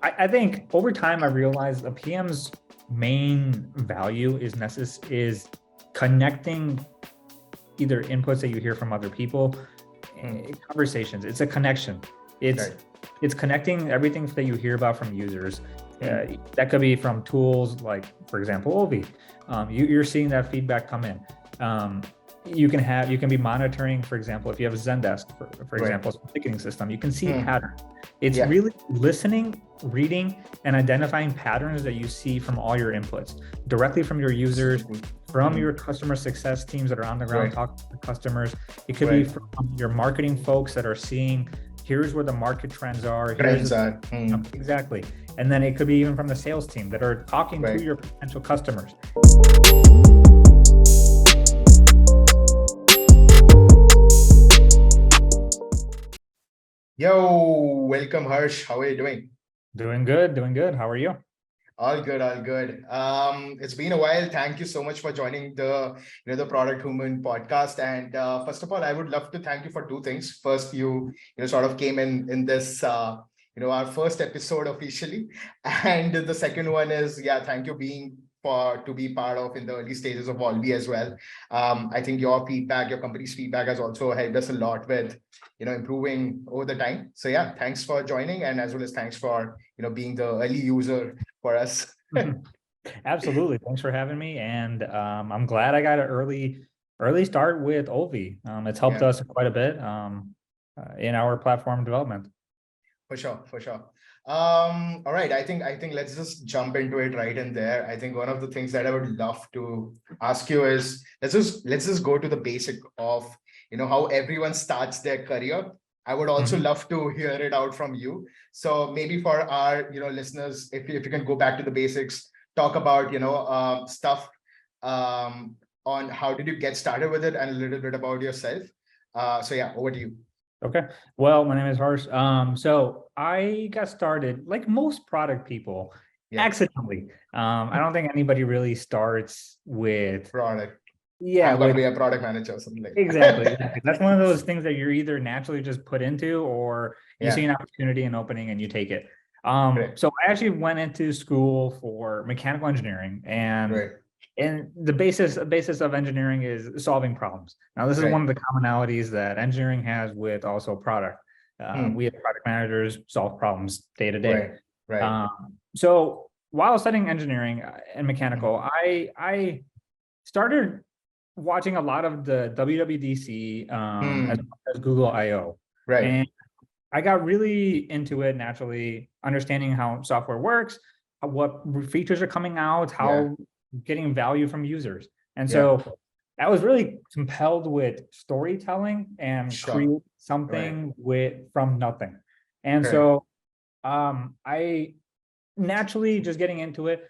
I think over time I realized a PM's main value is connecting either inputs that you hear from other people, conversations. It's a connection. It's Right. it's connecting everything that you hear about from users. Hmm. That could be from tools like, for example, Ovi. You're seeing that feedback come in. You can be monitoring, for example, if you have a Zendesk, for Right. example, a ticketing system, you can see Hmm. patterns. It's Yeah. really listening, reading, and identifying patterns that you see from all your inputs, directly from your Super users, cool. from your customer success teams that are on the ground Right. talking to customers. It could be Right. from your marketing folks that are seeing, here's where the market trends are, here's Trends are. exactly. And then it could be even from the sales team that are talking to Right. your potential customers. Yo, welcome, Harsh. How are you doing? Doing good, doing good. How are you? All good, all good. It's been a while. Thank you so much for joining the Product Human podcast. And first of all, I would love to thank you for two things. First, you sort of came in this our first episode officially, and the second one is thank you being for to be part of in the early stages of Volby as well. I think your feedback, your company's feedback, has also helped us a lot with improving over the time. So yeah, thanks for joining, and as well as thanks for being the early user for us. Absolutely. Thanks for having me. And I'm glad I got an early start with Ovi. It's helped Yeah, us quite a bit in our platform development. for sure, for sure. All right. I think let's just jump into it right in there. I think one of the things that I would love to ask you is let's just go to the basic of how everyone starts their career. I would also Mhm. love to hear it out from you. So maybe for our listeners, if you can go back to the basics, talk about stuff on how did you get started with it and a little bit about yourself. So yeah, over to you. Okay. Well, my name is Harsh. So I got started like most product people Yeah, accidentally. I don't think anybody really starts with, product. yeah, I'm going to with be a product manager or something like exactly, that. exactly. That's one of those things that you're either naturally just put into or you see Yeah, an opportunity and opening and you take it. great, So I actually went into school for mechanical engineering great, and the basis of engineering is solving problems. Now, this is one great. of the commonalities that engineering has with also product. We as product managers solve problems day to day. Right, right. So while studying engineering and mechanical, Mhm. I started watching a lot of the WWDC as Hmm. well as Google I/O, Right. and I got really into it naturally, understanding how software works, what features are coming out, Yeah, how getting value from users. And yeah, so I was really compelled with storytelling and sure. create Right. something from nothing. And Correct. so I naturally just getting into it,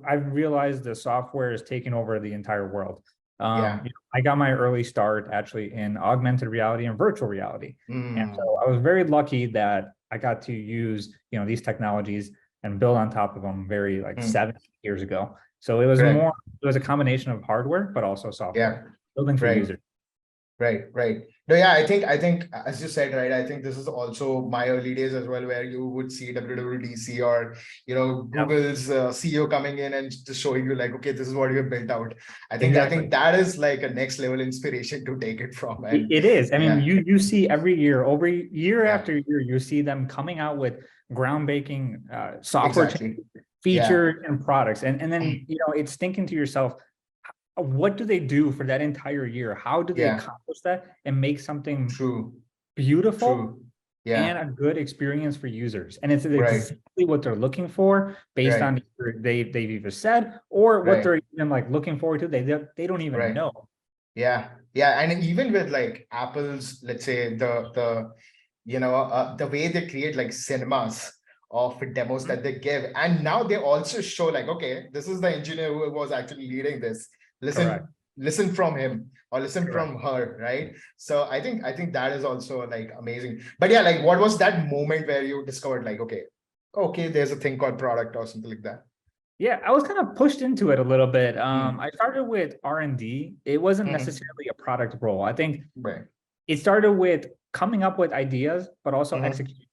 I realized the software is taking over the entire world. Yeah. I got my early start actually in augmented reality and virtual reality. And so Mm. I was very lucky that I got to use, these technologies and build on top of them very like Mm. 7 years ago. So Correct. it was a combination of hardware, but also Yeah. software, building for Right. users. Right, right. No, yeah, I think as you said, right, I think this is also my early days as well, where you would see WWDC or Yep, Google's CEO coming in and just showing you like, okay, this is what you have built out. I think exactly. that is like a next level inspiration to take it from. And It is. I mean, yeah, you see every year, over year yeah, after year, you see them coming out with groundbreaking software exactly. Yeah. features and products, and then it's thinking to yourself, what do they do for that entire year? How do they Yeah. accomplish that and make something True. beautiful True. and Yeah. a good experience for users? And it's Right. exactly what they're looking for based Right. on either they've either said or what Right. they're even like looking forward to. They don't even Right. know. Yeah. Yeah. And even with like Apple's, let's say the way they create like cinemas of demos Mhm. that they give, and now they also show like, okay, this is the engineer who was actually leading this. Correct. Listen from him or listen Correct. from her, right? So I think that is also like amazing. But yeah, like what was that moment where you discovered like, okay, there's a thing called product or something like that? Yeah, I was kind of pushed into it a little bit. Hmm. I started with R&D. It wasn't Hmm. necessarily a product role. I think Right. it started with coming up with ideas, but also Hmm. executing.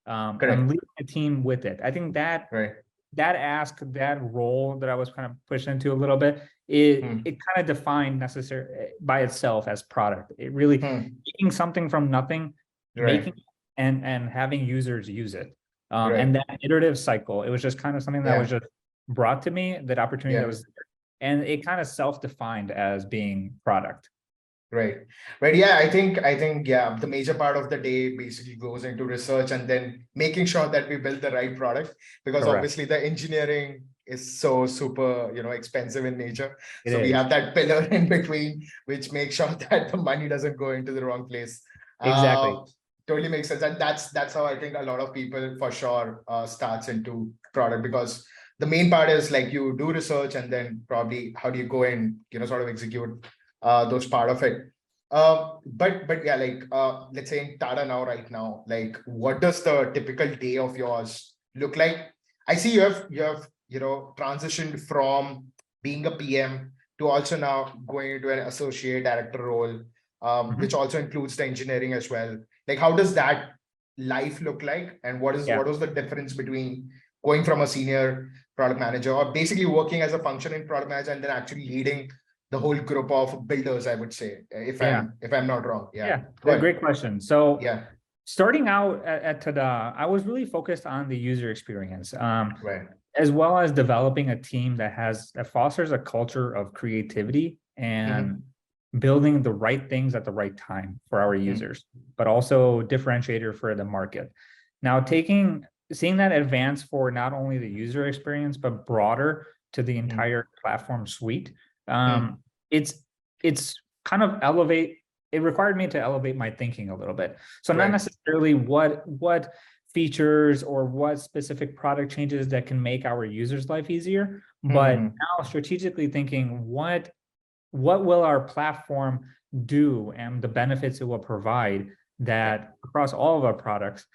I'm Correct. leading a team with it. I think that Right. that role that I was kind of pushed into a little bit, it Hmm. kind of defined necessary by itself as product. It really Hmm. taking something from nothing, Right. making and having users use it. Right. And that iterative cycle, it was just kind of something that was Yeah. just brought to me, that opportunity that Yeah. was there, and it kind of self-defined as being product. Right. Right. Yeah. I think, yeah, the major part of the day basically goes into research and then making sure that we build the right product, because Correct. obviously the engineering is so super, expensive in nature. It So we is. have that pillar in between, which makes sure that the money doesn't go into the wrong place. Exactly. Totally makes sense. And that's how I think a lot of people for sure starts into product, because the main part is like you do research and then probably how do you go and, sort of execute those part of it. But yeah, like let's say in Tada now, right now, like what does the typical day of yours look like? I see you have transitioned from being a PM to also now going into an associate director role, which Mhm. also includes the engineering as well. Like how does that life look like, and Yeah. what was the difference between going from a senior product manager or basically working as a functioning product manager and then actually leading the whole group of builders, I would say, if Yeah. I'm not wrong. Yeah. Yeah. Go ahead. Great question. So Yeah. starting out at Tada, I was really focused on the user experience, Right. as well as developing a team that fosters a culture of creativity Mm-hmm. and building the right things at the right time for our Mm. users, but also differentiator for the market. Now, seeing that advance for not only the user experience but broader to the Mm. entire platform suite, Mm. it's it's kind of elevate. It required me to elevate my thinking a little bit. So not Right. necessarily what features or what specific product changes that can make our users' life easier, but Mm-hmm. now strategically thinking what will our platform do and the benefits it will provide Yeah. that across all of our products,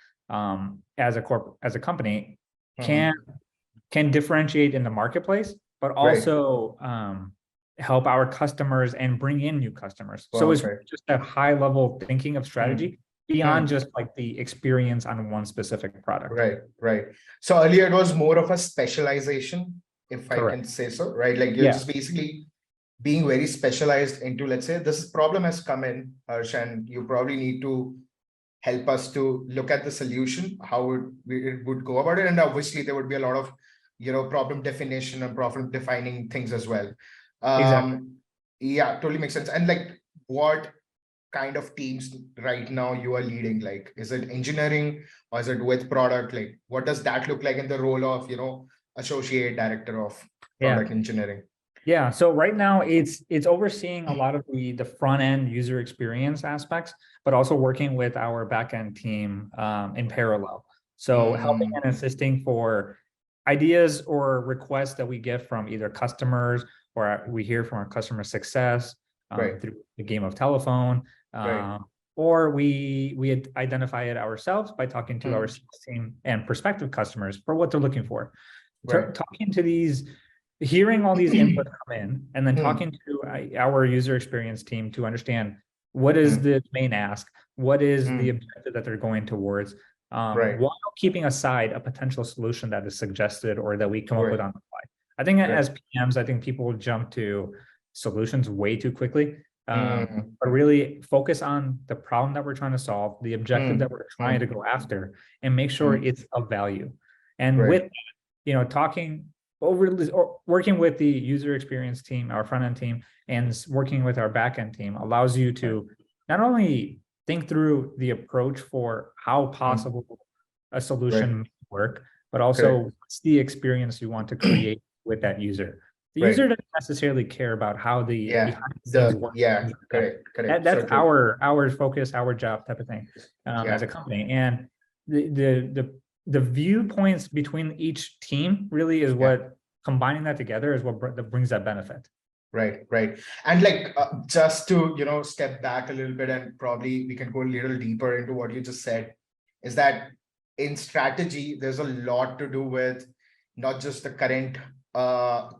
as a company, Mm-hmm. can differentiate in the marketplace, but Right. also help our customers and bring in new customers. So it's Perfect. just a high level thinking of Mm. strategy beyond Mm. just like the experience on one specific product. Right. Right. So earlier it was more of a specialization, if I can Correct. say so, right? Like you're Yeah. just basically being very specialized into, let's say, this problem has come in, Harsh, and you probably need to help us to look at the solution, how it would go about it. And obviously there would be a lot of, problem definition and problem defining things as well. Exactly. Yeah, totally makes sense. And like what kind of teams right now you are leading? Like, is it engineering or is it with product? Like, what does that look like in the role of, associate director of Yeah. product engineering? Yeah. So right now it's overseeing a lot of the front end user experience aspects, but also working with our back end team in parallel. So helping Mm. and assisting for ideas or requests that we get from either customers or we hear from our customer success Right. through the game of telephone, Right. or we identify it ourselves by talking to our Mm. sales team and prospective customers for what they're looking for. Right. Talking to these, hearing all these inputs come in, and then Mm. talking to our user experience team to understand what is Mm. the main ask, what is the Mm. objective that they're going towards, Right. while keeping aside a potential solution that is suggested or that we come up with Right. on the fly. I think Right. as PMs, I think people jump to solutions way too quickly, Mm. but really focus on the problem that we're trying to solve, the objective that Mm. we're trying to Mm. go after, and make sure Mm. it's of value. And Right. with talking over or working with the user experience team, our front end team, and working with our back end team allows you Right. to not only think through the approach for how Mm. possible a Right. solution may work, but also Correct. what's the experience you want to create with that user. The user Right. doesn't necessarily care about how the Yeah. behind the scenes work. Yeah. Correct. Correct. So That's true. our focus, our job type of thing, as a Yeah. company. And the viewpoints between each team really is Yeah. what, combining that together is what that brings that benefit. Right. Right. And like just to step back a little bit, and probably we can go a little deeper into what you just said, is that in strategy there's a lot to do with not just the current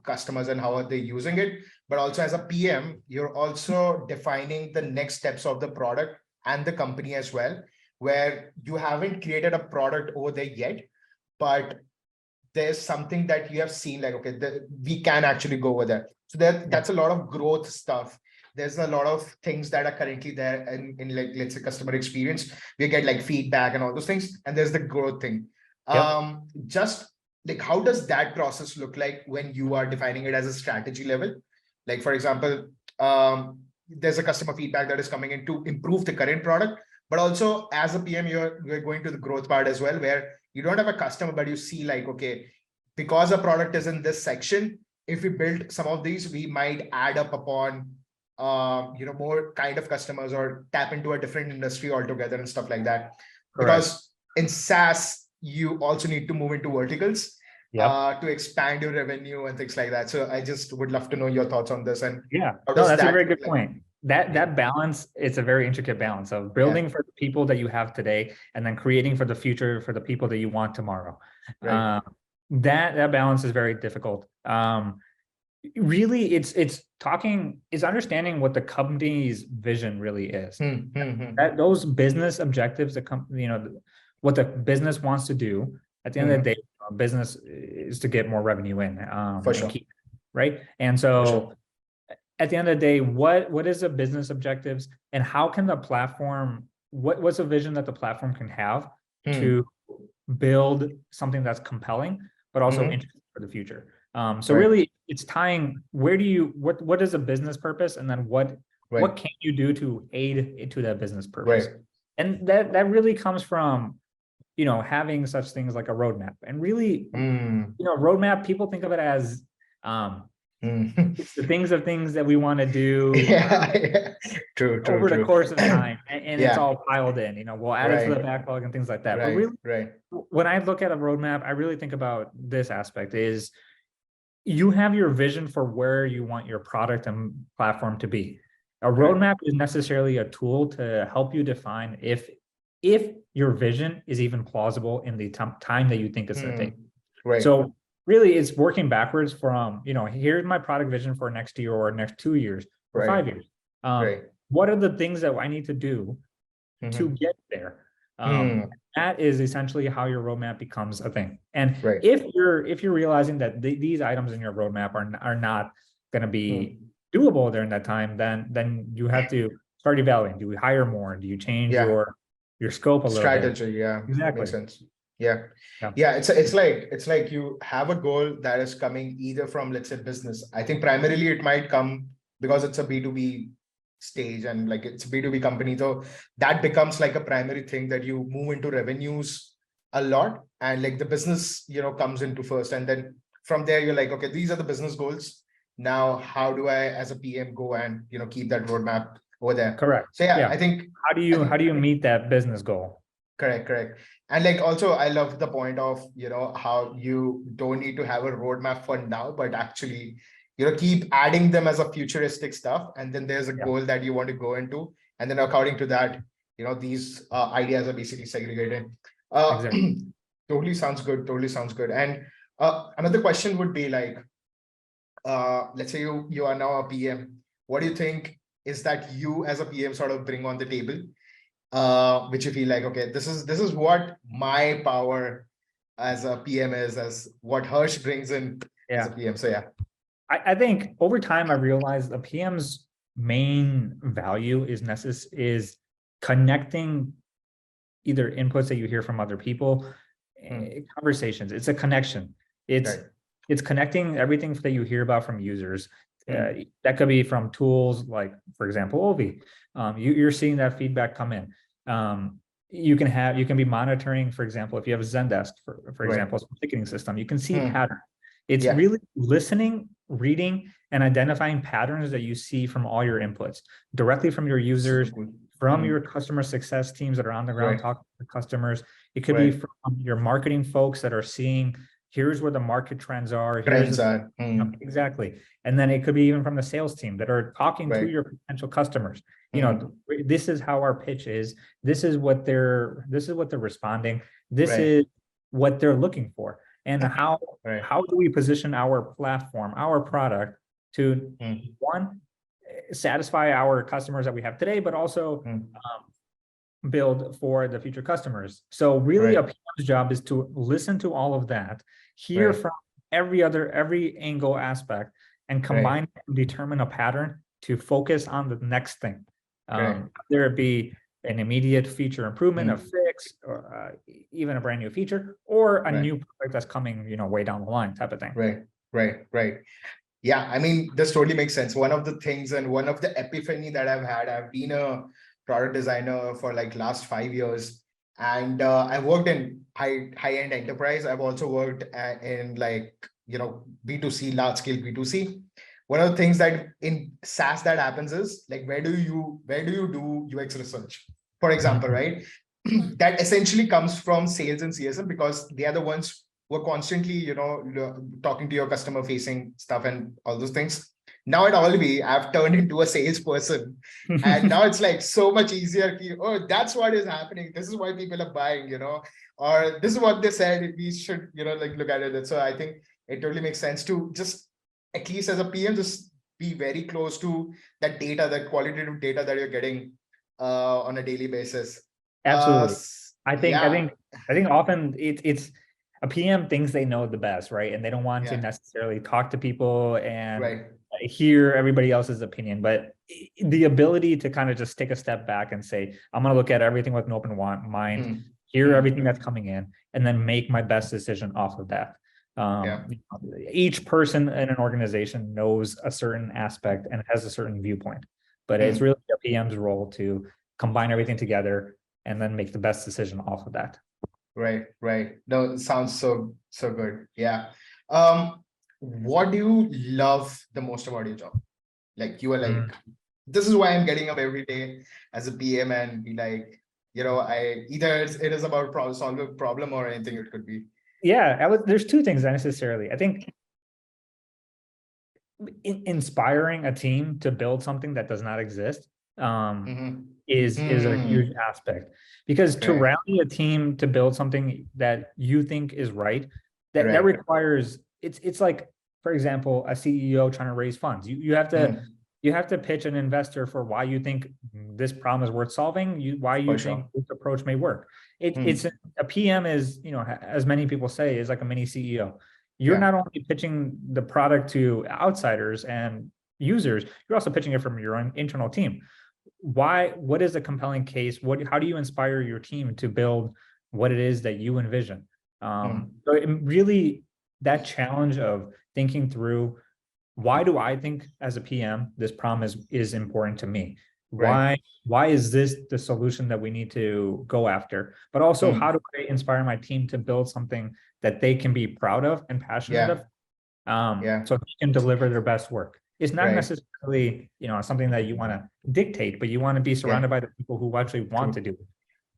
customers and how are they using it, but also as a PM you're also defining the next steps of the product and the company as well, where you haven't created a product over there yet, but there's something that you have seen like, okay, we can actually go over there. So that's a lot of growth stuff. There's a lot of things that are currently there in like, let's say, customer experience. We get like feedback and all those things. And there's the growth thing. Just like, how does that process look like when you are defining it as a strategy level? Like, for example, there's a customer feedback that is coming in to improve the current product, but also as a PM, you're going to the growth part as well, where you don't have a customer, but you see like, okay, because a product is in this section, if we build some of these, we might add up upon, more kind of customers or tap into a different industry altogether and stuff like that. Correct. Because in SaaS, you also need to move into verticals to expand your revenue and things like that. So I just would love to know your thoughts on this. And that's a very good point. That balance, it's a very intricate balance of building for the people that you have today and then creating for the future for the people that you want tomorrow. Right. That balance is very difficult. Really, it's understanding what the company's vision really is. That those business objectives, the company, what the business wants to do. At the end of the day, business is to get more revenue in. For sure. Right. And so at the end of the day, what is the business objectives and how can the platform, what's a vision that the platform can have to build something that's compelling, but also interesting for the future. So really it's tying, what is a business purpose? And then what can you do to aid into that business purpose? And that really comes from, having such things like a roadmap. And really, roadmap, people think of it as, it's the things that we want to do True, over the course of time, and it's all piled in. We'll add it to the backlog and things like that. But really, when I look at a roadmap, I really think about this aspect: is you have your vision for where you want your product and platform to be. A roadmap is necessarily a tool to help you define if your vision is even plausible in the time that you think it's going to take. So really, it's working backwards from, here's my product vision for next year or next 2 years or 5 years. What are the things that I need to do to get there? That is essentially how your roadmap becomes a thing. And if you're realizing that these items in your roadmap are not going to be doable during that time, then you have to start evaluating. Do we hire more? Do you change your scope a little strategy bit? Exactly. Makes sense. It's like you have a goal that is coming either from, let's say, business. I think primarily it might come because it's a B2B stage and like it's a B2B company, so that becomes like a primary thing that you move into revenues a lot, and like the business comes into first, and then from there you're like, okay, these are the business goals. Now how do I as a PM go and keep that roadmap over there? Correct. So I think how do you meet that business goal? Correct. And like also I love the point of how you don't need to have a roadmap for now, but actually keep adding them as a futuristic stuff, and then there's a goal that you want to go into, and then according to that these ideas are basically segregated. Exactly. Totally sounds good. And another question would be like, let's say you are now a PM. What do you think is that you as a PM sort of bring on the table, which you feel like, okay, this is what my power as a PM is, as what Harsh brings in as a PM. So I think over time I realized the PM's main value is connecting either inputs that you hear from other people, conversations. It's a connection. It's connecting everything that you hear about from users. That could be from tools like, for example, Ovi. You're seeing that feedback come in. You can be monitoring, for example, if you have a Zendesk, for example, some ticketing system, you can see patterns. It's really listening, reading, and identifying patterns that you see from all your inputs, directly from your users, from your customer success teams that are on the ground talking to customers. It could be from your marketing folks that are seeing, here's where the market trends are. Exactly. And then it could be even from the sales team that are talking to your potential customers. This is how our pitch is. This is what they're responding. This is what they're looking for. And how do we position our platform, our product to one, satisfy our customers that we have today, but also build for the future customers. So really a Right. PM's job is to listen to all of that, hear Right. from every angle aspect, and Right. combine and determine a pattern to focus on the next thing. Correct. Whether it be an immediate feature improvement, a Mm. fix, or even a brand new feature, or a Right. new product that's coming, way down the line type of thing. Right. Right. Right. Yeah, I mean, this totally makes sense. One of the things and one of the epiphany that I've had, I've been a product designer for like last 5 years, and I worked in high-end enterprise. I've also worked in like, B2C, large scale B2C. One of the things that in SaaS that happens is like, where do you do UX research? For example, Mhm. right? That essentially comes from sales and CSM because they are the ones who are constantly, talking to your customer facing stuff and all those things. Now at Olby, I've turned into a salesperson. And now it's like so much easier. Oh, that's what is happening. This is why people are buying, or this is what they said. We should, like look at it. So I think it totally makes sense to just, at least as a PM, just be very close to that data, that qualitative data that you're getting on a daily basis. Absolutely. I think I Yeah, think I think often it's a PM thinks they know the best, right? And they don't want to yeah, necessarily talk to people and right. hear everybody else's opinion, but the ability to kind of just take a step back and say, I'm going to look at everything with an open mind, Hmm. hear Hmm. everything that's coming in, and then make my best decision off of that. Yeah. Each person in an organization knows a certain aspect and has a certain viewpoint, but it's Hmm. really a PM's role to combine everything together and then make the best decision off of that. Right, right. No, it sounds so good. Yeah. Um, what do you love the most about your job? Like you are Mm. like, this is why I'm getting up every day as a PM and be like, I either it is about solve a problem or anything it could be. Yeah, there's two things necessarily. I think inspiring a team to build something that does not exist Mm-hmm. is a huge Hmm. aspect, because to Right, rally a team to build something that you think is right, that right. requires it's like, for example, a CEO trying to raise funds. Hmm. You have to pitch an investor for why you think this problem is worth solving, why you For think sure. this approach may work. It's Hmm. a PM is, as many people say, is like a mini CEO. You're Yeah, not only pitching the product to outsiders and users, you're also pitching it from your own internal team. What is a compelling case? How do you inspire your team to build what it is that you envision? hmm. So it really, that challenge of thinking through, why do I think as a PM this problem is important to me? Right. Why is this the solution that we need to go after? But also, Hmm. how do I inspire my team to build something that they can be proud of and passionate Yeah, of, yeah. so they can deliver their best work? It's not Right. necessarily, something that you want to dictate, but you want to be Yeah. surrounded by the people who actually want to True. do it.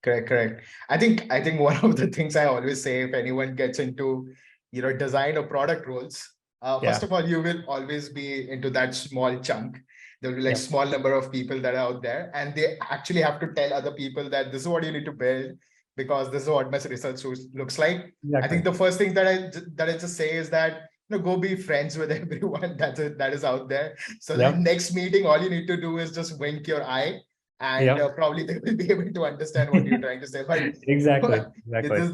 Correct, correct. I think one of the things I always say if anyone gets into, design or product roles, first Yeah. of all, you will always be into that small chunk. There'll be like Yep. small number of people that are out there, and they actually have to tell other people that this is what you need to build because this is what my research looks like. I think Exactly. the first thing that I just say is that go be friends with everyone that is out there. So that Yep. next meeting, all you need to do is just wink your eye and Yep. probably they will be able to understand what you're trying to say. But Exactly. Exactly.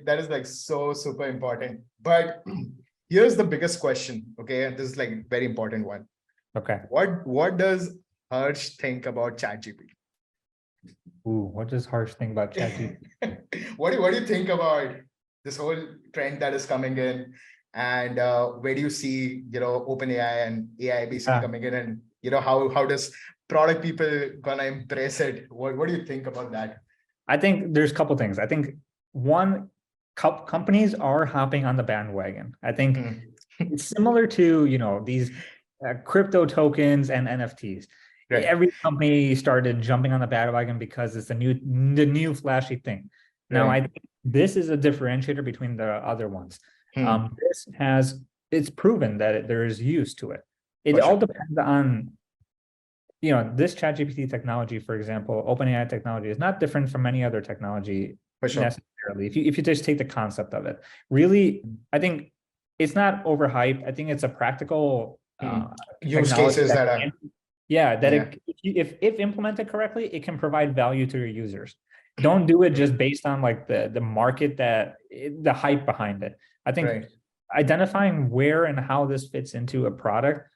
that is like so super important. But here's the biggest question. Okay, and this is like very important one. Okay. What does Harsh think about ChatGPT? Ooh, what does Harsh think about ChatGPT? What do you think about this whole trend that is coming in, and where do you see OpenAI and AI basically Yeah. coming in, and how does product people gonna embrace it? What do you think about that? I think there's a couple things. I think one, companies are hopping on the bandwagon. I think Hmm. it's similar to, these crypto tokens and NFTs. Right, Every company started jumping on the bandwagon because it's the new flashy thing. Now, I right. think this is a differentiator between the other ones. Hmm. It's proven that there is use to it. It For all sure, depends on, this ChatGPT technology, for example, OpenAI technology is not different from any other technology for sure. necessarily. If you just take the concept of it, really, I think it's not overhyped. I think it's a practical Hmm. Use technology cases that that can, are Yeah, that Yeah. if implemented correctly, it can provide value to your users. Don't do it just based on like the market the hype behind it. I think Right. identifying where and how this fits into a product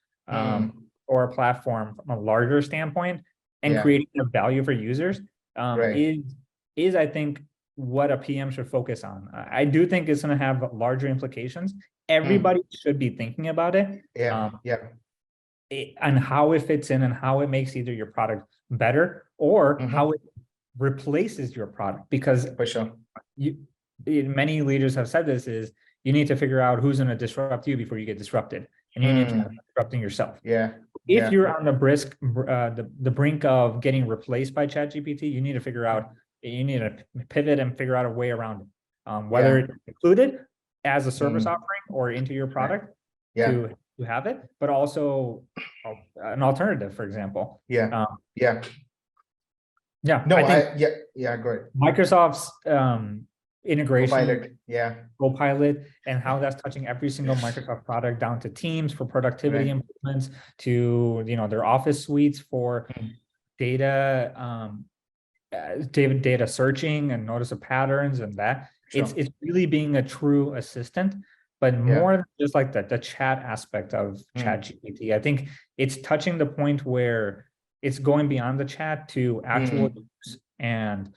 or a platform from a larger standpoint and Yeah. creating a value for users Right. is I think what a PM should focus on. I do think it's going to have larger implications. Everybody should be thinking about it. Yeah. Yeah. And how it fits in and how it makes either your product better or how Mm-hmm. it replaces your product. Because For sure. you, many leaders have said this is you need to figure out who's going to disrupt you before you get disrupted, and you need to start disrupting yourself. Yeah. If Yeah. you're on the brink of getting replaced by ChatGPT, you need to figure out, you need to pivot and figure out a way around it, whether it's included as a service offering or into your product Yeah. to have it, but also an alternative, for example. Yeah. Yeah. Yeah, No, I think yeah, go ahead. Microsoft's integration, Copilot. Yeah. Copilot, and how that's touching every single Microsoft product down to Teams for productivity Right. improvements, to their Office suites for data data searching and notice of patterns, and that Sure. it's really being a true assistant, but more than just like the chat aspect of ChatGPT. I think it's touching the point where it's going beyond the chat to actual use and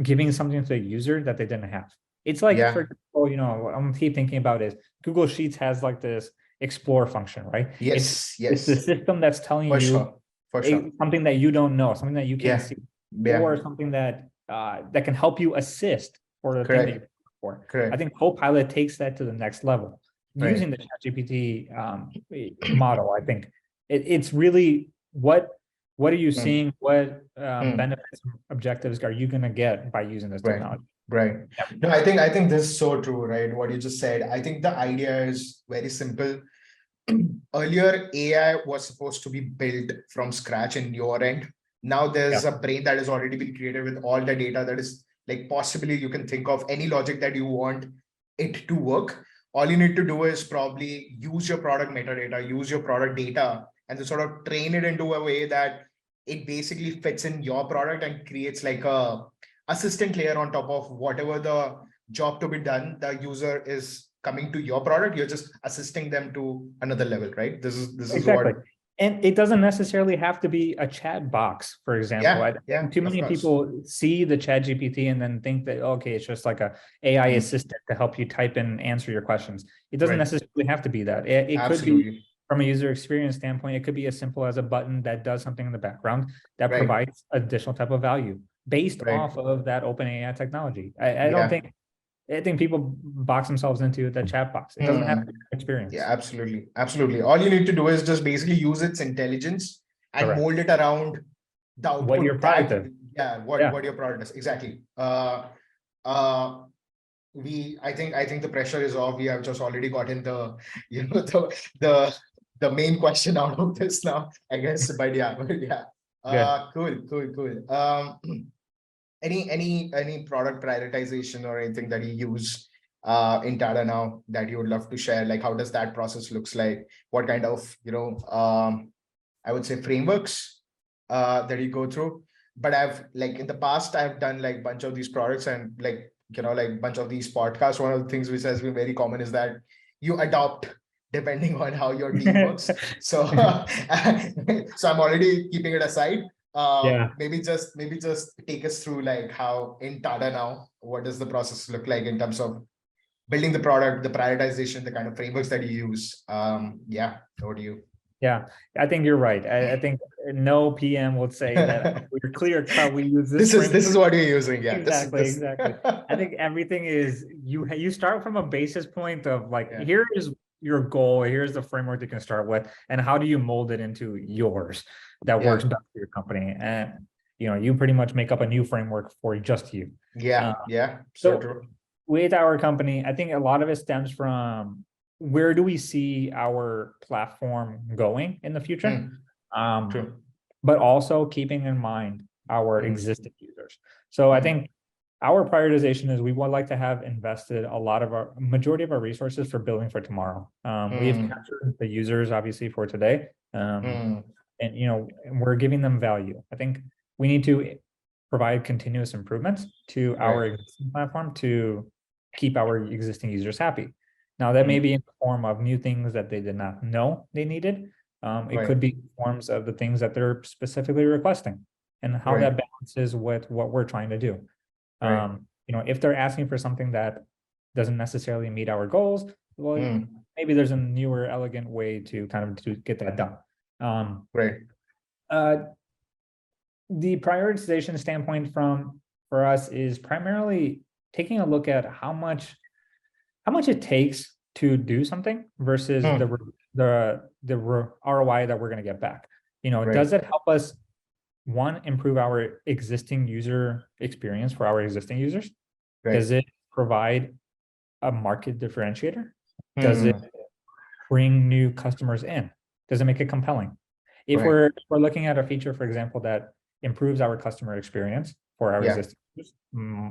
giving something to the user that they didn't have. It's like, for example, I'm keep thinking about is Google Sheets has like this explore function, right? Yes. It's the system that's telling For you sure. For sure. something that you don't know, something that you can't see, Yeah. or something that that can help you assist for the thing that you're looking for. Correct. I think Copilot takes that to the next level using the ChatGPT model. I think it's really what are you seeing? What benefits and objectives are you going to get by using this technology? Right. Yeah. No, I think this is so true, right? What you just said. I think the idea is very simple. Earlier, AI was supposed to be built from scratch in your end. Now there's a brain that has already been created with all the data that is like possibly you can think of any logic that you want it to work. All you need to do is probably use your product metadata, use your product data, and to sort of train it into a way that it basically fits in your product and creates like a assistant layer on top of whatever the job to be done. The user is coming to your product, you're just assisting them to another level, right? This is Exactly. what. And it doesn't necessarily have to be a chat box, for example. Too many people see the ChatGPT and then think that, okay, it's just like a AI assistant to help you type and answer your questions. It doesn't necessarily have to be that. It could be, from a user experience standpoint, it could be as simple as a button that does something in the background that provides additional type of value based off of that OpenAI technology. I think people box themselves into the chat box. It doesn't have to be an experience. Yeah, absolutely. Absolutely. All you need to do is just basically use its intelligence and mold it around the output. What your product is. What your product is. Exactly. I think the pressure is off. We have just already gotten the main question out of this now, I guess. But cool. Any product prioritization or anything that you use in Tada now that you would love to share? Like, how does that process looks like? What kind of I would say frameworks that you go through? But I've like in the past I've done like bunch of these products and like bunch of these podcasts. One of the things which has been very common is that you adopt depending on how your team works. So so I'm already keeping it aside. Maybe just take us through like how in Tada now, what does the process look like in terms of building the product, the prioritization, the kind of frameworks that you use? Over to you. Yeah, I think you're right. I think no PM would say that we're clear cut. We use this. This is what you're using. Yeah, exactly. I think everything is you start from a basis point of like here is your goal. Here's the framework you can start with, and how do you mold it into yours that works best for your company? And you pretty much make up a new framework for just you. So true. With our company, I think a lot of it stems from where do we see our platform going in the future? But also keeping in mind our existing users. So I think our prioritization is we would like to have invested a majority of our resources for building for tomorrow. We've captured the users obviously for today. and we're giving them value. I think we need to provide continuous improvements to our existing platform to keep our existing users happy. Now, that may be in the form of new things that they did not know they needed. It could be forms of the things that they're specifically requesting, and how that balances with what we're trying to do. If they're asking for something that doesn't necessarily meet our goals, well, maybe there's a newer, elegant way to to get that done. The prioritization standpoint for us is primarily taking a look at how much it takes to do something versus the ROI that we're going to get back. Does it help us, one, improve our existing user experience for our existing users? Does it provide a market differentiator? Does it bring new customers in? Does it make it compelling? If we're looking at a feature, for example, that improves our customer experience for our existing users,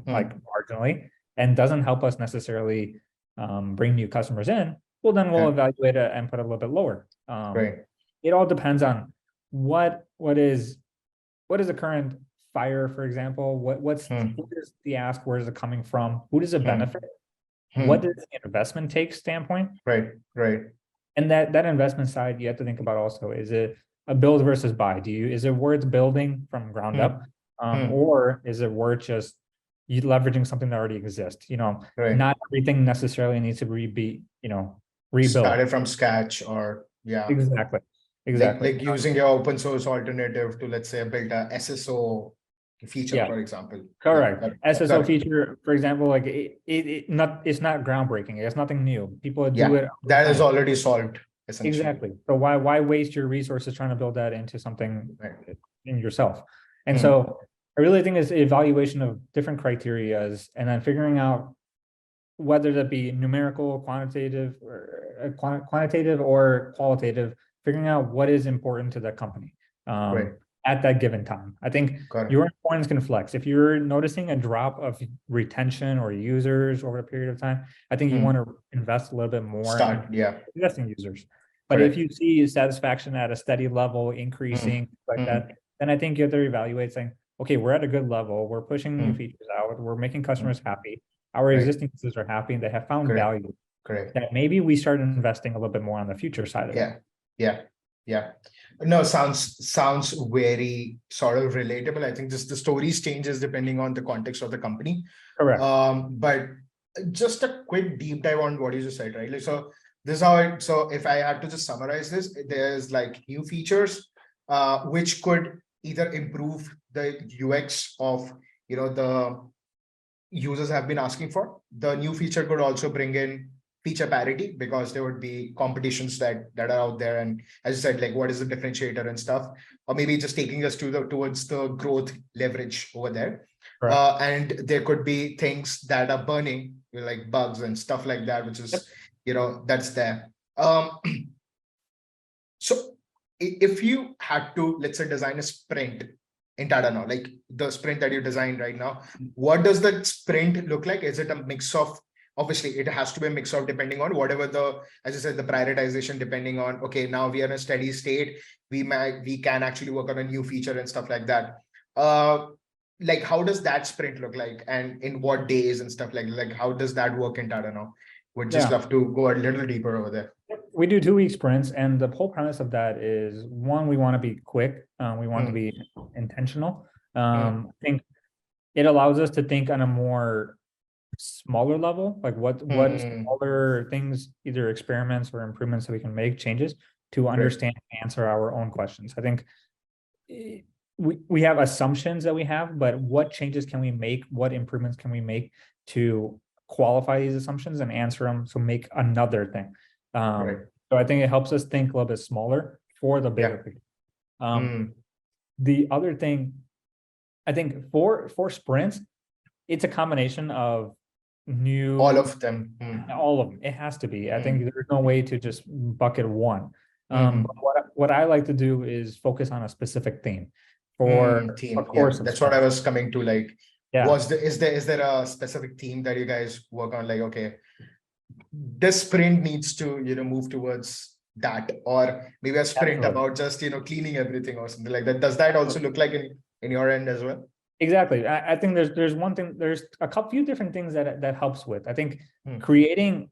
like marginally, and doesn't help us necessarily bring new customers in, well, then we'll evaluate it and put it a little bit lower. It all depends on what is the current fire, for example. What is the ask? Where is it coming from? Who does it benefit? What does the investment take standpoint? And that investment side, you have to think about also, is it a build versus buy? Is it worth building from ground up? Or is it worth just you leveraging something that already exists? Not everything necessarily needs to rebuild. Started from scratch, or Exactly. Like using your open source alternative to, let's say, build a SSO feature, for example. Correct. SSO feature, for example, like it's not groundbreaking. It's nothing new. People do it. That is already solved. Exactly. So why waste your resources trying to build that into something in yourself? And so I really think it's evaluation of different criterias, and then figuring out whether that be numerical, quantitative, or qualitative, figuring out what is important to that company at that given time. I think your importance can flex. If you're noticing a drop of retention or users over a period of time, I think you want to invest a little bit more in investing users. But if you see satisfaction at a steady level increasing like that, then I think you have to evaluate saying, okay, we're at a good level. We're pushing new features out. We're making customers happy. Our existing users are happy and they have found value. That maybe we start investing a little bit more on the future side of it. No, sounds very sort of relatable. I think just the stories changes depending on the context of the company. Correct. But just a quick deep dive on what you just said, right? Like, so this is how so if I had to just summarize this, there's like new features which could either improve the UX of the users have been asking for. The new feature could also bring in feature parity, because there would be competitions that are out there, and as you said, like what is the differentiator and stuff, or maybe just taking us towards the growth leverage over there. And there could be things that are burning, like bugs and stuff like that, which is that's there. So if you had to, let's say, design a sprint in Tada now, like the sprint that you designed right now, what does that sprint look like? Is it a mix of, obviously it has to be a mix of, depending on whatever as I said, the prioritization, depending on, okay, now we are in a steady state, we can actually work on a new feature and stuff like that. Like how does that sprint look like, and in what days and stuff like how does that work in Tada now? Would just love to go a little deeper over there. We do 2-week sprints, and the whole premise of that is, one, we want to be quick. We want to be intentional. I think it allows us to think on a more smaller level, like what smaller things, either experiments or improvements that we can make, changes to understand and answer our own questions. I think we have assumptions that we have, but what changes can we make? What improvements can we make to qualify these assumptions and answer them? So make another thing. So I think it helps us think a little bit smaller for the bigger picture. The other thing, I think for sprints, it's a combination of all of them. It has to be. I think there's no way to just bucket one. But what I like to do is focus on a specific theme for a course. That's what I was coming to. Like, is there a specific theme that you guys work on? Like, okay, this sprint needs to move towards that, or maybe a sprint Absolutely. about just, cleaning everything or something like that. Does that also look like in your end as well? Exactly. I think there's one thing, there's a few different things that helps with. I think Hmm. creating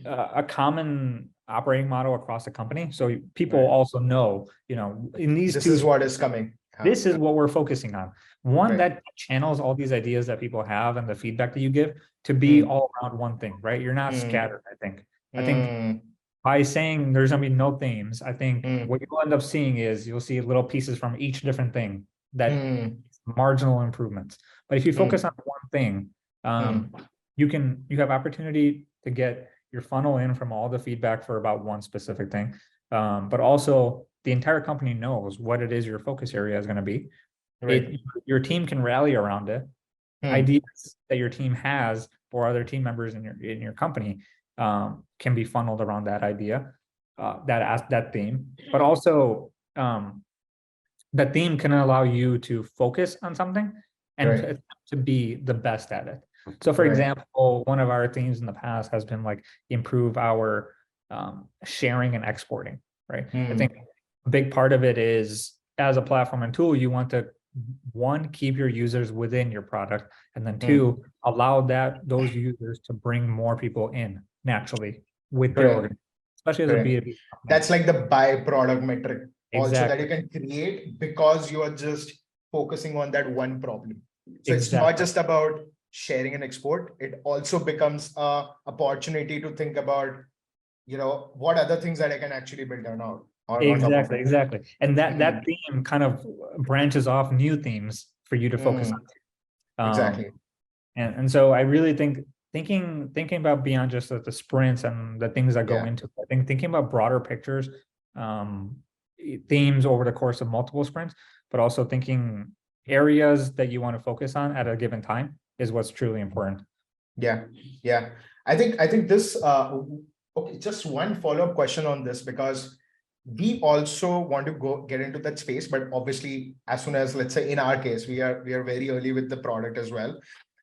a common operating model across the company, so people Right. also know, in these This two, is what is coming. this is what we're focusing on. One Right. that channels all these ideas that people have and the feedback that you give to be Hmm. all around one thing, right? You're not Hmm. scattered. I think Hmm. by saying there's gonna be no themes, I think Hmm. what you'll end up seeing is you'll see little pieces from each different thing that Hmm. marginal improvements. But if you focus Hmm. on one thing, Hmm. you have opportunity to get your funnel in from all the feedback for about one specific thing. But also the entire company knows what it is your focus area is going to be. Right. Your team can rally around it. Hmm. Ideas that your team has or other team members in your company can be funneled around that idea, that theme. But also the theme can allow you to focus on something and Right. to be the best at it. So for Right. example, one of our themes in the past has been like improve our sharing and exporting, right? I Hmm. think a big part of it is, as a platform and tool, you want to, one, keep your users within your product, and then Hmm. two, allow those users to bring more people in naturally with their Correct. organization, especially as a Correct. B2B company. That's like the byproduct metric also that you Exactly. can create because you are just focusing on that one problem. So it's not Exactly. just about sharing and export. It also becomes a opportunity to think about, what other things that I can actually build on top of Exactly, it. exactly. And that Mm, theme kind of branches off new themes for you to focus mm, on. exactly. And so I really think thinking about beyond just the sprints and the things that go Yeah. into it, I think thinking about broader pictures, themes over the course of multiple sprints, but also thinking areas that you want to focus on at a given time is what's truly important. Yeah. Yeah. I think this okay, just one follow-up question on this, because we also want to go get into that space, but obviously as soon as, let's say in our case, we are very early with the product as well.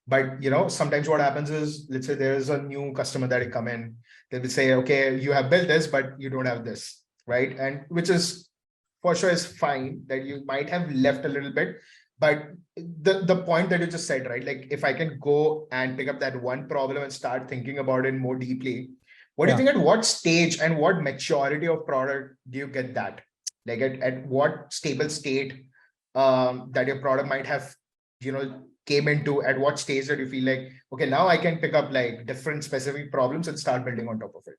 But sometimes what happens is, let's say there is a new customer that will come in, they will say, okay, you have built this, but you don't have this, right? And which is for sure is fine, that you might have left a little bit. But the point that you just said, right? Like if I can go and pick up that one problem and start thinking about it more deeply, what do you Yeah. think, at what stage and what maturity of product do you get that? Like at what stable state that your product might have, came into, at what stage that you feel like, okay, now I can pick up like different specific problems and start building on top of it?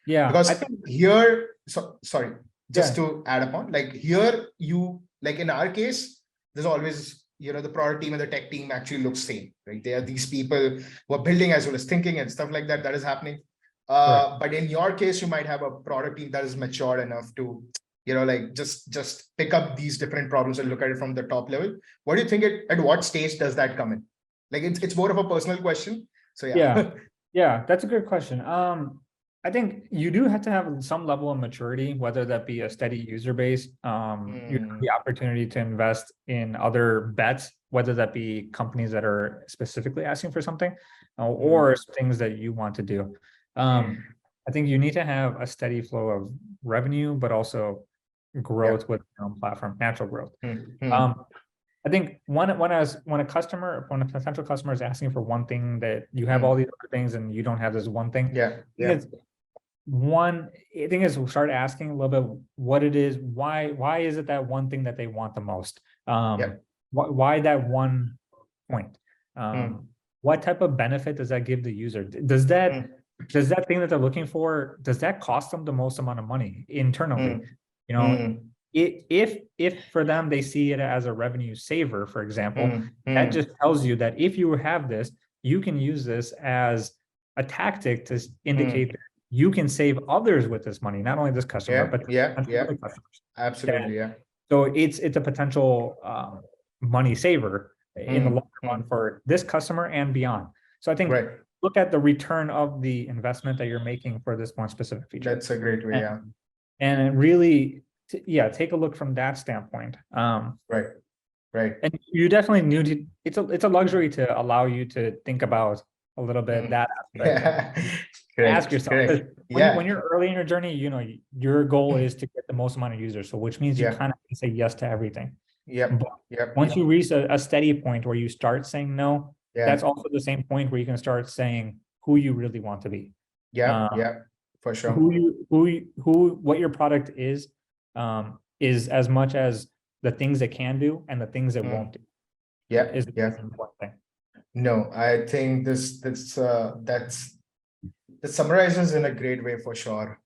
Yeah, I Because think, here, so sorry, just yeah, to add upon, like here you, like in our case, there's always, the product team and the tech team actually looks same, right? They are these people who are building as well as thinking and stuff like that is happening. correct. But in your case, you might have a product team that is matured enough to, like just pick up these different problems and look at it from the top level. What do you think, at what stage does that come in? Like it's more of a personal question. So Yeah, yeah. yeah, that's a good question. I think you do have to have some level of maturity, whether that be a steady user base, you have Hmm. the opportunity to invest in other bets, whether that be companies that are specifically asking for something, Hmm. or things that you want to do. Hmm. I think you need to have a steady flow of revenue, but also Yeah. growth with your own platform, natural growth. Hmm. Hmm. Um, I think when a potential customer is asking for one thing that you have all Hmm. these other things and you don't have this one thing, Yeah. I think Yeah. it's I think is we'll start asking a little bit what it is, why is it that one thing that they want the most? Yeah. Why that one point? Hmm. What type of benefit does that give the user? Hmm. Does that thing that they're looking for, does that cost them the most amount of money internally? Hmm. You know, Hmm. if for them they see it as a revenue saver, for example, Hmm. that Hmm. just tells you that if you have this, you can use this as a tactic to indicate Hmm. that you can save others with this money, not only this customer, Yeah. but Yeah. Yeah. other customers. Absolutely. That Yeah. so it's a potential money saver in the Hmm. long Hmm. run for this customer and beyond. So I think Right. look at the return of the investment that you're making for this one specific feature, That's a great way. and, Yeah. and really, take a look from that standpoint. Right. Right. And you definitely need to. It's a luxury to allow you to think about a little bit Hmm. that aspect. Yeah. ask yourself, correct. when you're early in your journey, your goal is to get the most amount of users. So which means you Yeah. kind of say yes to everything. Yep. But Yep. once you reach a steady point where you start saying no, Yeah. that's also the same point where you can start saying who you really want to be. Yeah. Yeah. For sure. What your product is as much as the things it can do and the things it won't do. Yeah. Is the important thing. No, I think that summarizes in a great way for sure.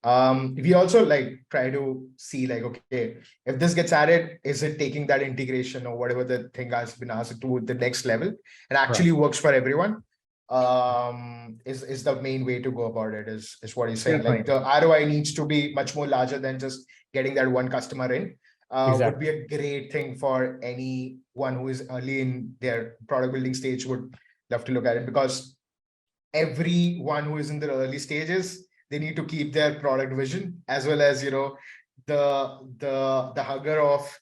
We also like try to see like, okay, if this gets added, is it taking that integration or whatever the thing has been asked to the next level and actually works for everyone? Is the main way to go about it is what he's saying. Like the ROI needs to be much more larger than just getting that one customer in. Would be a great thing for anyone who is early in their product building stage would love to look at it, because everyone who is in the early stages, they need to keep their product vision as well as, the hugger of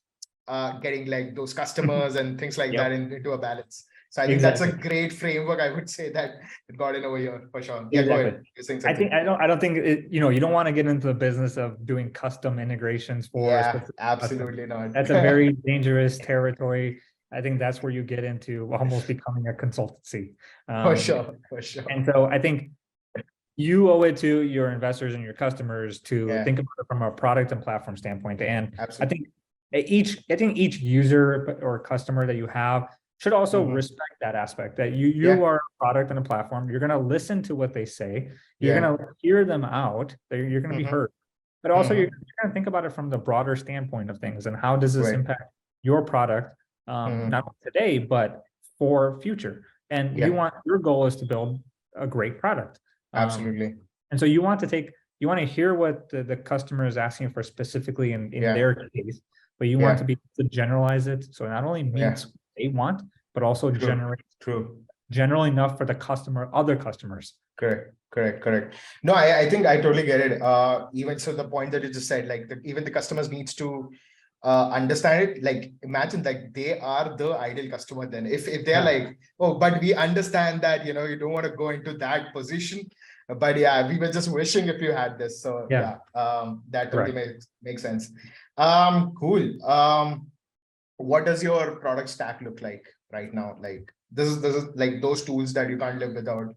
getting like those customers and things like that into a balance. So I think that's a great framework. I would say that it got in over here for sure. Yeah, go ahead. You're saying something. I don't think you don't want to get into the business of doing custom integrations for absolutely not. That's a very dangerous territory. I think that's where you get into almost becoming a consultancy. For sure. And so I think you owe it to your investors and your customers to think about it from a product and platform standpoint. And absolutely. I think each user or customer that you have should also respect that aspect, that you are a product and a platform. You're going to listen to what they say. You're going to hear them out. You're going to be heard. But also you're going to think about it from the broader standpoint of things and how does this impact your product, not only today, but for future. And your goal is to build a great product. Absolutely. And so you want to hear what the customer is asking for specifically in their case, but you want to be able to generalize it. So it not only meets what they want, but also general enough for the other customers. Correct. No, I think I totally get it. Even so the point that you just said, like even the customers needs to understand it. Like imagine like they are the ideal customer then. If they're like, oh, but we understand that, you don't want to go into that position. But we were just wishing if you had this. So that totally makes sense. Cool. What does your product stack look like right now? Like this is like those tools that you can't live without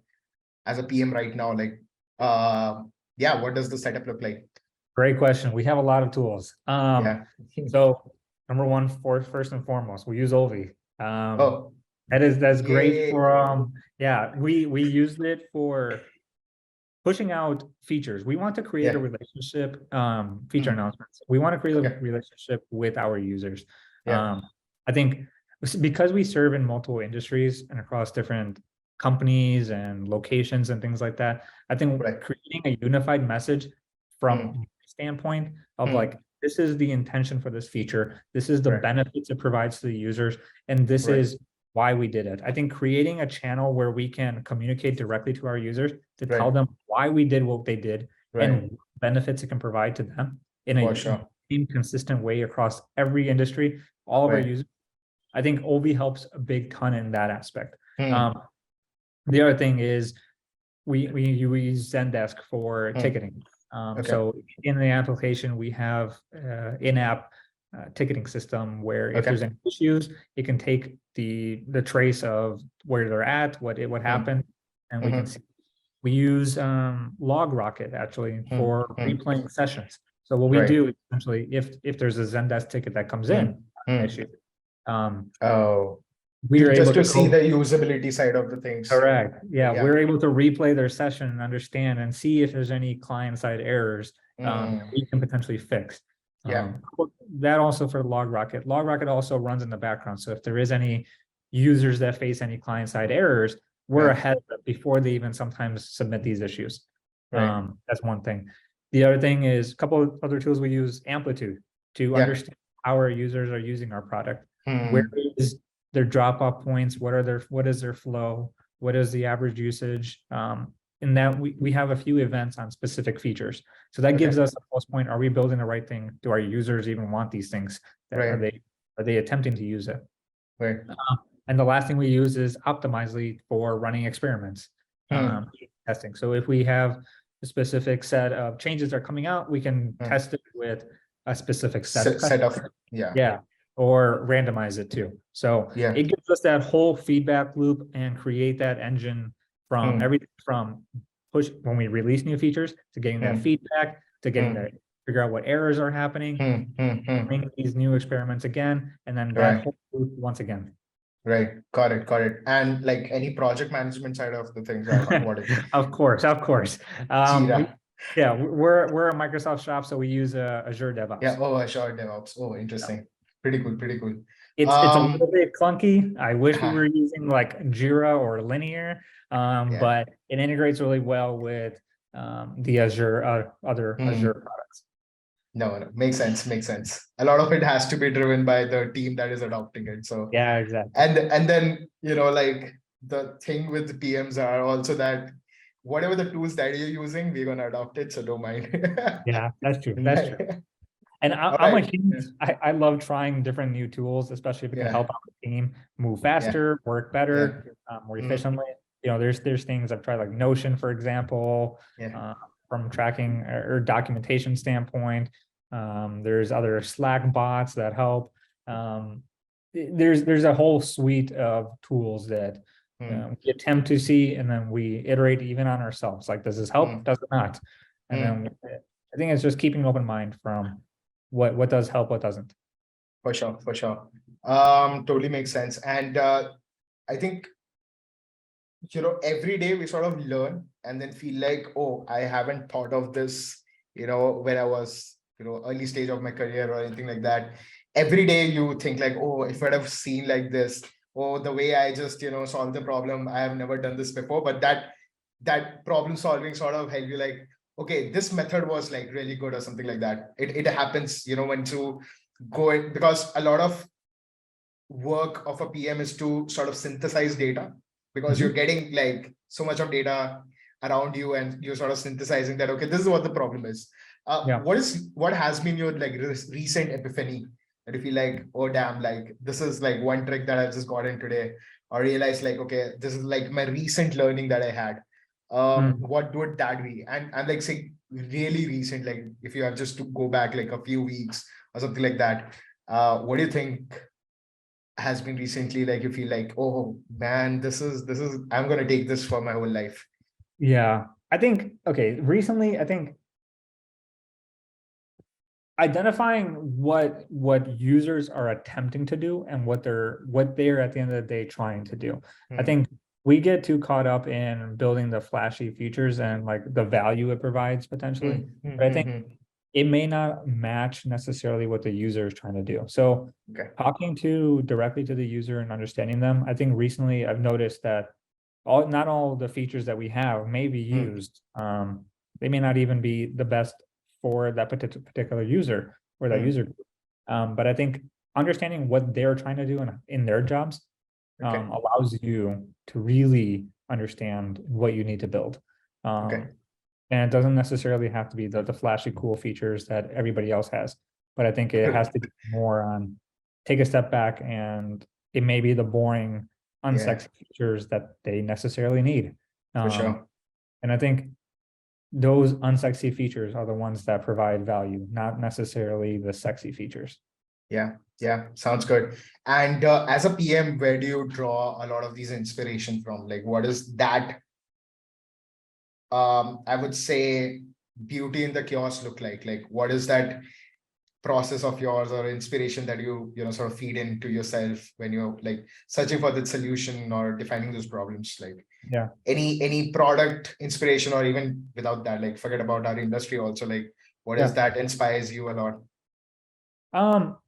as a PM right now. Like what does the setup look like? Great question. We have a lot of tools. So number one, first and foremost, we use Olvi. That's great for we used it for pushing out features. We want to create a relationship, feature announcements. We want to create a relationship with our users. I think because we serve in multiple industries and across different companies and locations and things like that, I think creating a unified message from my standpoint of like, this is the intention for this feature, this is the benefits it provides to the users, and this is why we did it. I think creating a channel where we can communicate directly to our users to tell them why we did what they did and what benefits it can provide to them in a consistent way across every industry, all of our users. I think Olvi helps a big ton in that aspect. The other thing is we use Zendesk for ticketing. So in the application, we have in-app ticketing system where if there's any issues, it can take the trace of where they're at, what happened, and we can see. We use LogRocket actually for replaying sessions. So what we do is essentially, if there's a Zendesk ticket that comes in, issue, we are able to see the usability side of the things. Correct. We're able to replay their session and understand and see if there's any client-side errors we can potentially fix. That also for LogRocket. LogRocket also runs in the background. So if there is any users that face any client-side errors, we're ahead of it before they even sometimes submit these issues. That's one thing. The other thing is a couple of other tools we use, Amplitude, to understand how our users are using our product. Where is their drop-off points? What is their flow? What is the average usage? In that we have a few events on specific features. So that gives us a pulse point. Are we building the right thing? Do our users even want these things? Are they attempting to use it? And the last thing we use is Optimizely for running experiments, testing. So if we have specific set of changes are coming out, we can test it with a specific set of Set of, customers. yeah. Yeah. Or randomize it too. So Yeah. it gives us that whole feedback loop and create that engine from everything from push when we release new features to getting that feedback to getting that figure out what errors are happening, bring these new experiments again, and then that whole loop once again. Right. Got it. And like any project management side of the things, what is it? Of course. Jira. Yeah, we're a Microsoft shop, so we use Azure DevOps. Yeah. Oh, Azure DevOps. Oh, interesting. Yeah. Pretty cool. It's a little bit clunky. I wish we were using like Jira or Linear, but it integrates really well with the Azure other Azure products. No, makes sense. A lot of it has to be driven by the team that is adopting it. So yeah, exactly. And then like the thing with PMs are also that whatever the tools that you're using, we're gonna adopt it. So don't mind. Yeah, that's true. And I'm a huge, I love trying different new tools, especially if it can help out the team move faster, work better, more efficiently. There's things I've tried like Notion, for example, from tracking or documentation standpoint. There's other Slack bots that help. There's a whole suite of tools that we attempt to see, and then we iterate even on ourselves. Like, does this help? Does it not? And then I think it's just keeping an open mind from what does help, what doesn't. For sure. Totally makes sense. And I think every day we sort of learn and then feel like, oh, I haven't thought of this, when I was, early stage of my career or anything like that. Every day you think like, oh, if I'd have seen like this, or the way I just, solve the problem, I have never done this before. But that problem solving sort of help you like, okay, this method was like really good or something like that. It happens, when to go in, because a lot of work of a PM is to sort of synthesize data, because you're getting like so much of data around you and you're sort of synthesizing that, okay, this is what the problem is. What has been your like recent epiphany that you feel like, oh damn, like this is like one trick that I just got in today, or realized like, okay, this is like my recent learning that I had. What would that be? And like say really recent, like if you have just to go back like a few weeks or something like that, what do you think has been recently, like you feel like, oh man, this is I'm gonna take this for my whole life? Yeah, I think recently I think identifying what users are attempting to do and what they're at the end of the day trying to do. I think we get too caught up in building the flashy features and like the value it provides potentially. But I think it may not match necessarily what the user is trying to do. So talking directly to the user and understanding them, I think recently I've noticed that not all the features that we have may be used. They may not even be the best for that particular user or that user group. But I think understanding what they're trying to do in their jobs allows you to really understand what you need to build. And it doesn't necessarily have to be the flashy, cool features that everybody else has. But I think it has to be more on take a step back, and it may be the boring, unsexy features that they necessarily need. For sure. And I think those unsexy features are the ones that provide value, not necessarily the sexy features. Yeah, sounds good. And as a PM, where do you draw a lot of these inspiration from? Like, what is that? I would say beauty in the chaos look like? Like, what is that process of yours or inspiration that you sort of feed into yourself when you're like searching for the solution or defining those problems? Like, any product inspiration, or even without that, like forget about our industry also, like what is that inspires you a lot?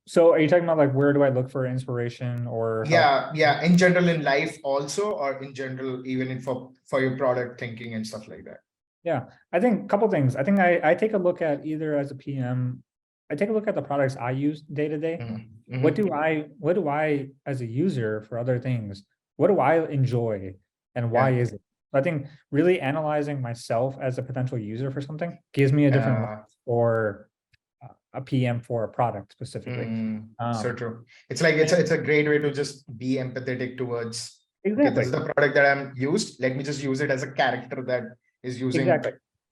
So are you talking about like where do I look for inspiration or in general in life also, or in general even for your product thinking and stuff like that? I think a couple things. I think I take a look at, either as a PM, I take a look at the products I use day to day. What do I as a user for other things, what do I enjoy and why is it? I think really analyzing myself as a potential user for something gives me a different or a PM for a product specifically. So true. It's like it's a great way to just be empathetic towards, okay, this is the product that I'm used. Let me just use it as a character that is using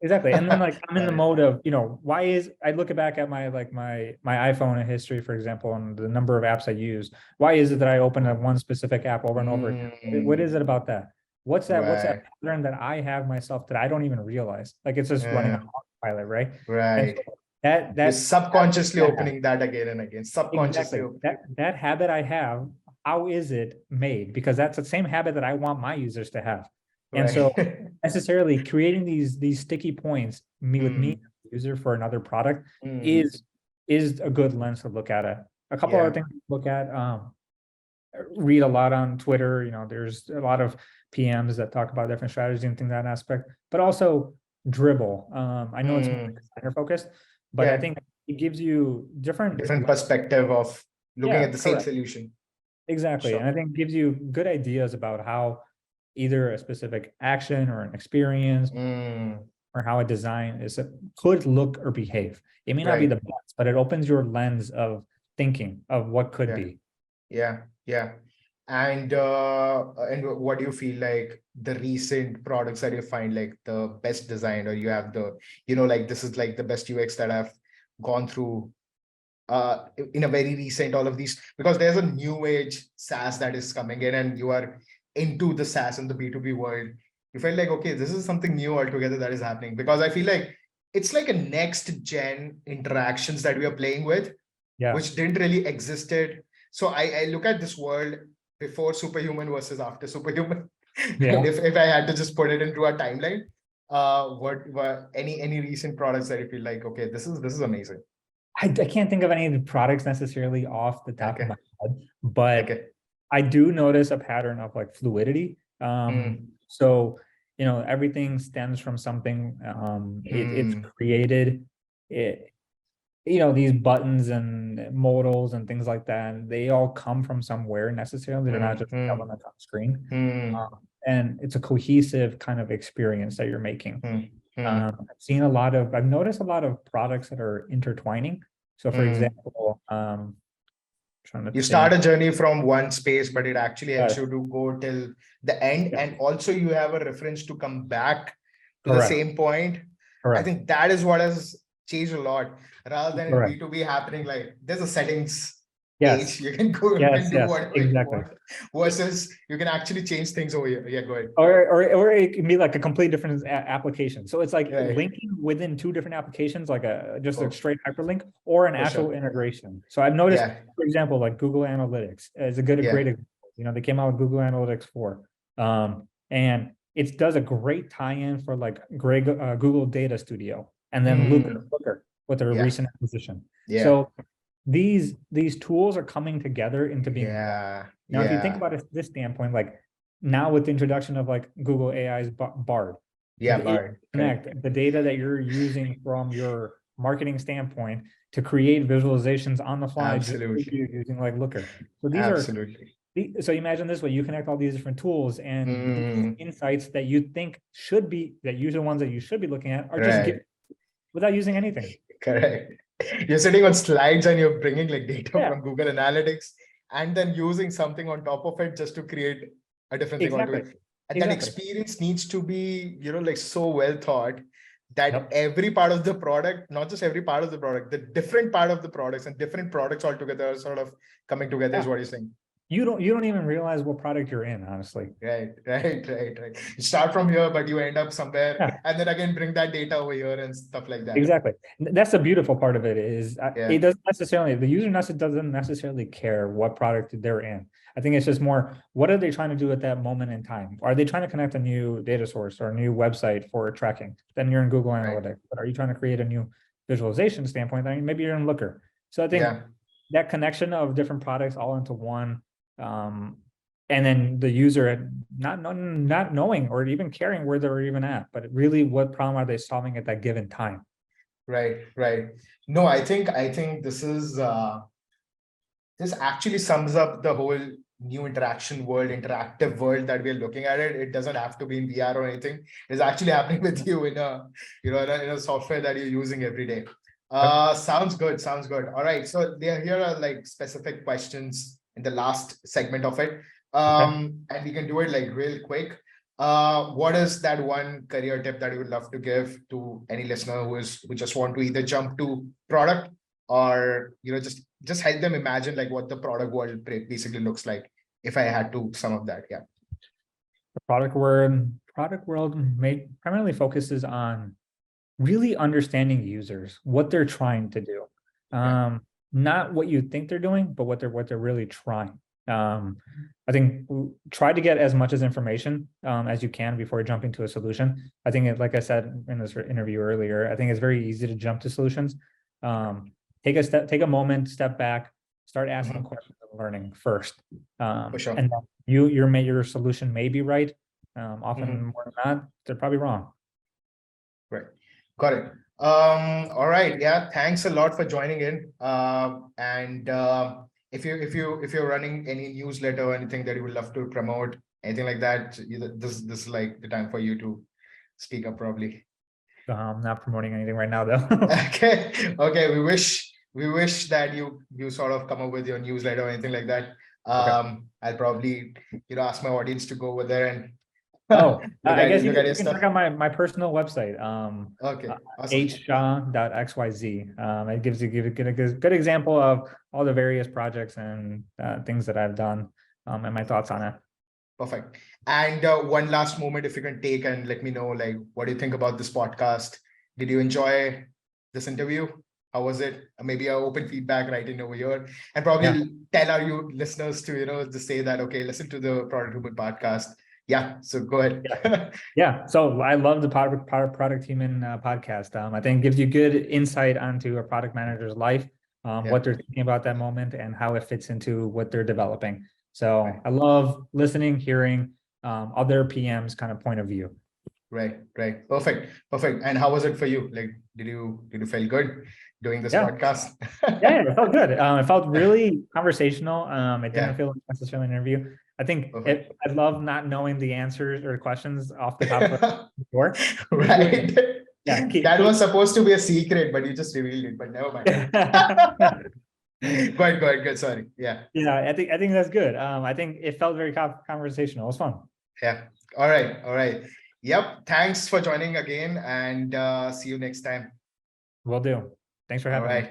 Exactly. And then like I'm in the mode of, why is I look back at my like my iPhone history, for example, and the number of apps I use. Why is it that I open up one specific app over and over again? What is it about that? What's that Right. pattern that I have myself that I don't even realize? Like it's just running on autopilot, right? And Right. so that You're that subconsciously that habit, opening that again and again. Subconsciously exactly. opening. That habit I have, how is it made? Because that's the same habit that I want my users to have. And so Right. necessarily creating these sticky points with me Mm, as a user for another product mm, is a good lens to look at it. A couple other yeah. things to look at, read a lot on Twitter. There's a lot of PMs that talk about different strategies and things that aspect, but also Dribble. I know it's more Mm, designer focused, but I yeah. think it gives you different, Different perspective of looking yeah, at the same correct. solution. Exactly. And Sure. I think it gives you good ideas about how either a specific action or an experience Mm, or how a design could look or behave. It may not be right. the best, but it opens your lens of thinking of what could Yeah. be. Yeah. Yeah. And what do you feel like the recent products that you find like the best design, or you have the, like this is like the best UX that I've gone through in a very recent, all of these, because there's a new age SaaS that is coming in and you are into the SaaS and the B2B world. You felt like, okay, this is something new altogether that is happening, because I feel like it's like a next gen interactions that we are playing with, Yeah. which didn't really existed. So I look at this world before Superhuman versus after Superhuman. And Yeah. if I had to just put it into a timeline, what any recent products that you feel like, okay, this is amazing. I can't think of any of the products necessarily off the top of my Okay. head, but Okay. I do notice a pattern of like fluidity. Mm, So, everything stems from something. It's mm, created. It, these buttons and modals and things like that, they all come from somewhere necessarily. They're not mm, just mm, elements on screen. mm, And it's a cohesive kind of experience that you're making. mm, mm, I've noticed a lot of products that are intertwining. So for mm. example, trying to You start think. a journey from one space, but it actually helps Yes, you to go till the end. yeah, And also you have a reference to come back to the correct, same point. I correct, think that is what has changed a lot, rather than in correct. B2B happening like there's a settings Yes, page. You can go, you yes, can do yes, whatever you exactly. want, versus you can actually change things over here. Yeah, go ahead. Or it can be like a complete different application. So it's like Right. linking within two different applications, like just a Oh, straight hyperlink or an for actual sure. integration. So I've noticed, Yeah. for example, like Google Analytics is a great Yeah. example. They came out with Google Analytics 4. And it does a great tie-in for like Google Data Studio and then Hmm. Looker with their Yeah. recent acquisition. Yeah. So these tools are coming together into being one. Yeah. Now, if you think Yeah. about it this standpoint, like now with the introduction of like Google AI's Bard, Yeah. it Bard. Correct. connect the data that you're using from your marketing standpoint to create visualizations on the fly, just like Absolutely. you're using like Looker. So Absolutely. so imagine this way: you connect all these different tools, and these Mm, insights that you think should be that you're the ones that you should be looking at are just given right. without using anything. Correct. You're sitting on slides and you're bringing like data Yeah, from Google Analytics and then using something on top of it just to create a different thing exactly, altogether. And that exactly. experience needs to be, like so well thought that Yep. every part of the product, not just every part of the product, the different part of the products and different products altogether are sort of coming together is Yeah. what you're saying. You don't even realize what product you're in, honestly. Right. You start from here, but you end up somewhere Yeah. and then again bring that data over here and stuff like that. Exactly. That's the beautiful part of it is Yeah. it doesn't necessarily, the user doesn't necessarily care what product they're in. I think it's just more, what are they trying to do at that moment in time? Are they trying to connect a new data source or a new website for tracking? Then you're in Google Right. Analytics. But are you trying to create a new visualization standpoint? Then maybe you're in Looker. So I think Yeah. that connection of different products all into one, and then the user not knowing or even caring where they're even at, but really what problem are they solving at that given time? Right. No, I think this actually sums up the whole new interaction world, interactive world that we're looking at it. It doesn't have to be in VR or anything. It's actually happening with you in a, in a software that you're using every day. Yep. Sounds good. Sounds good. All right. So here are like specific questions in the last segment of it. Okay. And we can do it like real quick. what is that one career tip that you would love to give to any listener who just want to either jump to product or just help them imagine like what the product world basically looks like if I had to sum up that. Yeah. The product world primarily focuses on really understanding users, what they're trying to do. Not what you think they're doing, but what they're really trying. I think try to get as much as information as you can before jumping to a solution. I think like I said in this interview earlier, I think it's very easy to jump to solutions. Take a moment, step back, start asking questions and learning first. For sure. And your solution may be right. Often more than not, they're probably wrong. Right. Got it. All right. Yeah. Thanks a lot for joining in. And if you're running any newsletter or anything that you would love to promote, anything like that, this is like the time for you to speak up probably. I'm not promoting anything right now though. Okay. Okay. We wish that you sort of come up with your newsletter or anything like that. I'll probably ask my audience to go over there and I guess you can check out my personal website. Okay. Awesome. hshah.xyz. It gives you a good example of all the various projects and things that I've done and my thoughts on it. Perfect. And one last moment, if you can take and let me know, like, what do you think about this podcast? Did you enjoy this interview? How was it? Maybe an open feedback right in over here, and probably tell our listeners to to say that listen to the ProductHooman podcast. Yeah, so go ahead. Yeah, so I love the ProductHooman podcast. I think it gives you good insight onto a product manager's life, what they're thinking about that moment, and how it fits into what they're developing. So I love listening, hearing other PMs' kind of point of view. Right. Perfect. And how was it for you? Like, did you feel good doing this podcast? Yeah, it felt good. It felt really conversational. It didn't feel like necessarily an interview. I think I love not knowing the answers or questions off the top of the door. Right. Yeah, that was supposed to be a secret, but you just revealed it. But never mind. Good. Sorry. Yeah. I think that's good. I think it felt very conversational. It was fun. Yeah. All right. Yep. Thanks for joining again, and see you next time. Will do. Thanks for having me.